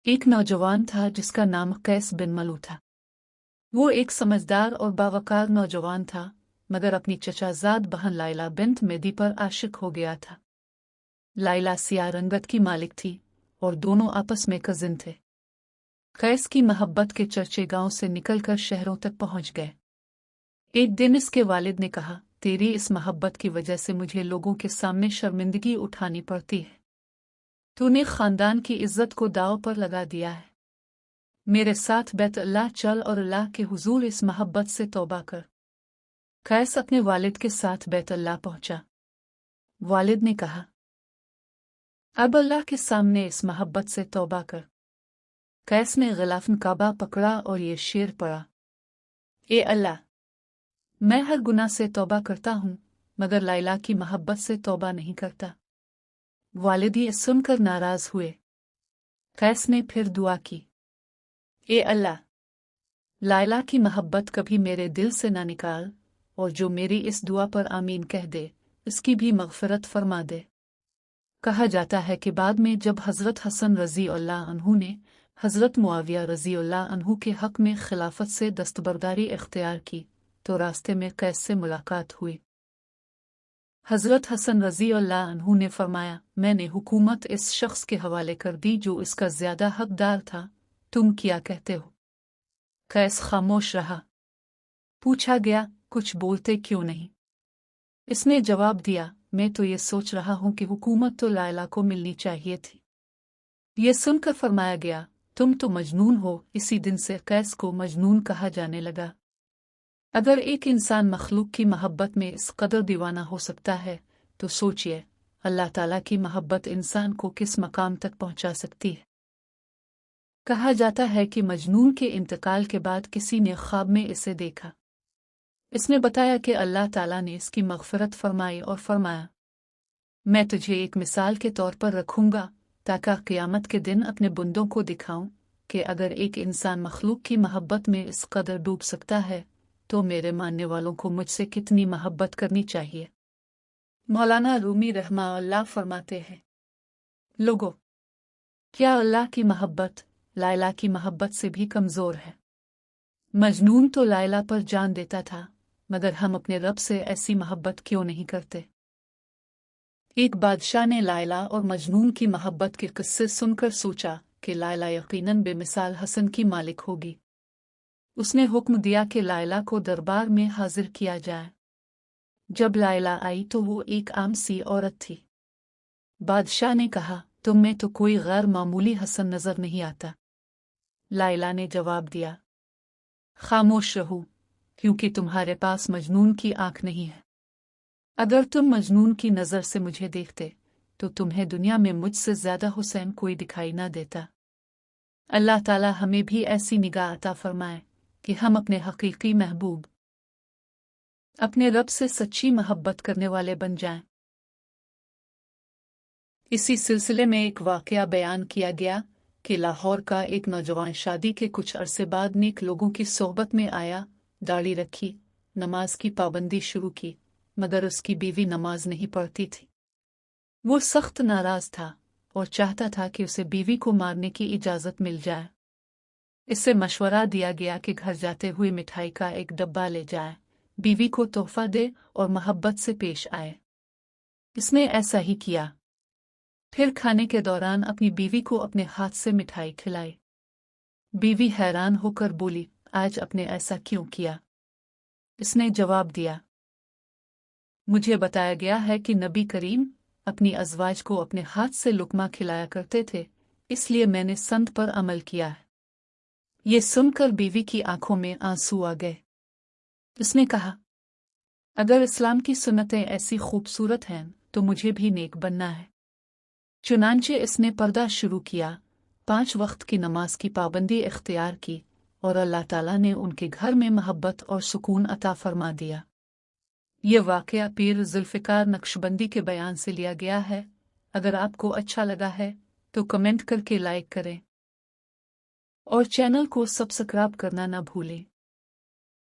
एक नौजवान था जिसका नाम कैस बिन मलू था। वो एक समझदार और बावकार नौजवान था, मगर अपनी चचाजाद बहन लाइला बिन्त मेदी पर आशिक हो गया था। लाइला सियाह रंगत की मालिक थी और दोनों आपस में कजिन थे। कैस की मोहब्बत के चर्चे गांव से निकलकर शहरों तक पहुंच गए। एक दिन इसके वालिद ने कहा, तेरी इस मोहब्बत की वजह से मुझे लोगों के सामने शर्मिंदगी उठानी पड़ती है। तूने खानदान की इज्जत को दांव पर लगा दिया है। मेरे साथ बैत अल्लाह चल और अल्लाह के हुजूर इस मोहब्बत से तौबा कर। कैस अपने वालिद के साथ बैत अल्लाह पहुंचा। वालिद ने कहा, अब अल्लाह के सामने इस मोहब्बत से तौबा कर। कैस ने गिलाफन काबा पकड़ा और ये शेर पढ़ा, ए अल्लाह, मैं हर गुनाह से तौबा करता हूँ मगर लाइला की मोहब्बत से तौबा नहीं करता। वालिद ये सुनकर नाराज हुए। कैस ने फिर दुआ की, ए अल्लाह, लाइला की मोहब्बत कभी मेरे दिल से ना निकाल और जो मेरी इस दुआ पर आमीन कह दे इसकी भी मग़फ़िरत फरमा दे। कहा जाता है कि बाद में जब हज़रत हसन रज़ी अल्लाह अन्हु ने हज़रत मुआविया रज़ी अल्लाह अन्हु के हक़ में खिलाफत से दस्तबरदारी इख्तियार की तो रास्ते में कैस से मुलाकात हुई। हज़रत हसन रज़ी अल्लाह अन्हु ने फरमाया, मैंने हुकूमत इस शख्स के हवाले कर दी जो इसका ज़्यादा हक़दार था, तुम क्या कहते हो? कैस खामोश रहा। पूछा गया, कुछ बोलते क्यों नहीं? इसने जवाब दिया, मैं तो ये सोच रहा हूँ कि हुकूमत तो लाइला को मिलनी चाहिए थी। ये सुनकर फरमाया गया, तुम तो मजनून हो। इसी दिन से कैस को मजनून कहा जाने लगा। अगर एक इंसान मखलूक की मोहब्बत में इस कदर दीवाना हो सकता है तो सोचिए अल्लाह ताला की मोहब्बत इंसान को किस मकाम तक पहुंचा सकती है। कहा जाता है कि मजनून के इंतकाल के बाद किसी ने ख्वाब में इसे देखा। इसने बताया कि अल्लाह ताला ने इसकी मग़फ़िरत फरमाई और फरमाया, मैं तुझे एक मिसाल के तौर पर रखूंगा ताकि क़यामत के दिन अपने बंदों को दिखाऊं कि अगर एक इंसान मखलूक की मोहब्बत में इस कदर डूब सकता है तो मेरे मानने वालों को मुझसे कितनी मोहब्बत करनी चाहिए। मौलाना रूमी रहमाहुल्लाह फरमाते हैं, लोगों, क्या अल्लाह की मोहब्बत लाइला की मोहब्बत से भी कमज़ोर है? मजनून तो लाइला पर जान देता था, मगर हम अपने रब से ऐसी मोहब्बत क्यों नहीं करते? एक बादशाह ने लाइला और मजनून की मोहब्बत के किस्से सुनकर सोचा कि लाइला यकीनन बेमिसाल हसन की मालिक होगी। उसने हुक्म दिया कि लाइला को दरबार में हाजिर किया जाए। जब लाइला आई तो वो एक आम सी औरत थी। बादशाह ने कहा, तुम में तो कोई गैर मामूली हसन नजर नहीं आता। लाइला ने जवाब दिया, खामोश रहो क्योंकि तुम्हारे पास मजनून की आंख नहीं है। अगर तुम मजनून की नज़र से मुझे देखते तो तुम्हें दुनिया में मुझसे ज़्यादा हुसैन कोई दिखाई ना देता। अल्लाह ताला हमें भी ऐसी निगाह अता फरमाए कि हम अपने हकीकी महबूब अपने रब से सच्ची मोहब्बत करने वाले बन जाएं। इसी सिलसिले में एक वाक़या बयान किया गया कि लाहौर का एक नौजवान शादी के कुछ अरसे बाद नेक लोगों की सोहबत में आया, दाढ़ी रखी, नमाज की पाबंदी शुरू की, मगर उसकी बीवी नमाज नहीं पढ़ती थी। वो सख्त नाराज था और चाहता था कि उसे बीवी को मारने की इजाज़त मिल जाए। इससे मशवरा दिया गया कि घर जाते हुए मिठाई का एक डब्बा ले जाए, बीवी को तोहफा दे और मोहब्बत से पेश आए। इसने ऐसा ही किया। फिर खाने के दौरान अपनी बीवी को अपने हाथ से मिठाई खिलाई। बीवी हैरान होकर बोली, आज आपने ऐसा क्यों किया? इसने जवाब दिया, मुझे बताया गया है कि नबी करीम अपनी अज़वाज को अपने हाथ से लुक़मा खिलाया करते थे, इसलिए मैंने संत पर अमल किया है। ये सुनकर बीवी की आंखों में आंसू आ गए। उसने कहा, अगर इस्लाम की सुन्नतें ऐसी खूबसूरत हैं तो मुझे भी नेक बनना है। चुनांचे इसने पर्दा शुरू किया, 5 वक्त की नमाज की पाबंदी इख्तियार की और अल्लाह ताला ने उनके घर में मोहब्बत और सुकून अता फरमा दिया। ये वाक़या पीर ज़ुल्फ़िकार नक्शबंदी के बयान से लिया गया है। अगर आपको अच्छा लगा है तो कमेंट करके लाइक करें और चैनल को सब्सक्राइब करना ना भूलें।